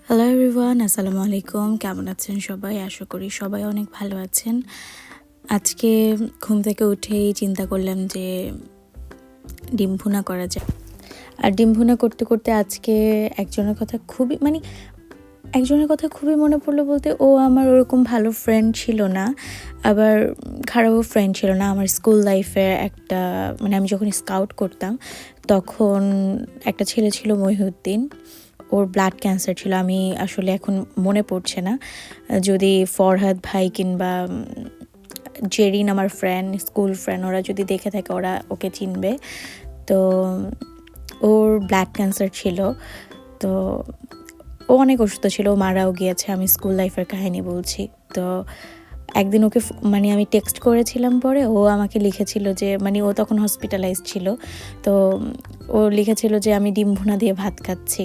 Hello everyone, আসসালামু আলাইকুম। কেমন আছেন সবাই? আশা করি সবাই অনেক ভালো আছেন। আজকে ঘুম থেকে উঠেই চিন্তা করলাম যে ডিম ভুনা করা যায়। আর ডিম ভুনা করতে করতে আজকে একজনের কথা খুবই মনে পড়লো, বলতে ও আমার ওরকম ভালো ফ্রেন্ড ছিল না, আবার খারাপও ফ্রেন্ড ছিল না। আমার স্কুল লাইফে আমি যখন স্কাউট করতাম তখন একটা ছেলে ছিল মহিউদ্দিন। ওর ব্লাড ক্যান্সার ছিল, আমি আসলে এখন মনে পড়ছে না। যদি ফরহাদ ভাই কিংবা জেরিন, আমার ফ্রেন্ড, স্কুল ফ্রেন্ড, ওরা যদি দেখে থাকে ওরা ওকে চিনবে। তো ওর ব্লাড ক্যান্সার ছিল, তো ও অনেক অসুস্থ ছিল, ও মারাও গিয়েছে। আমি স্কুল লাইফের কাহিনী বলছি। তো একদিন ওকে আমি টেক্সট করেছিলাম, পরে ও আমাকে লিখেছিল যে ও তখন হসপিটালাইজ ছিল। তো ও লিখেছিল যে আমি ডিম ভুনা দিয়ে ভাত খাচ্ছি,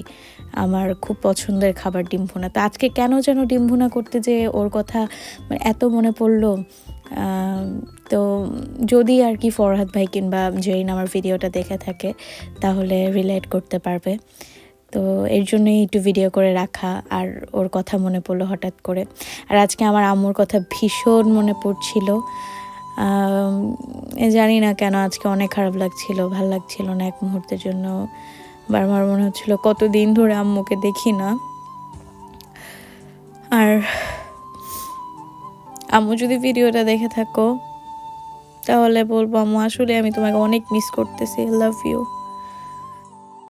আমার খুব পছন্দের খাবার ডিম ভুনা। তো আজকে কেন যেন ডিম ভুনা করতে যে ওর কথা এত মনে পড়লো। তো যদি আর কি ফরহাদ ভাই কিংবা জেরিন আমার ভিডিওটা দেখে থাকে তাহলে রিলেট করতে পারবে। তো এর জন্যই একটু ভিডিও করে রাখা, আর ওর কথা মনে পড়লো হঠাৎ করে। আর আজকে আমার আম্মুর কথা ভীষণ মনে পড়ছিল। জানি না কেন আজকে অনেক খারাপ লাগছিল, ভাল লাগছিল না এক মুহূর্তের জন্য। বারবার মনে হচ্ছিল কতদিন ধরে আম্মুকে দেখি না। আর আম্মু যদি ভিডিওটা দেখে থাকো তাহলে বলবো, আম্মু আসলে আমি তোমাকে অনেক মিস করতেছি। Love you.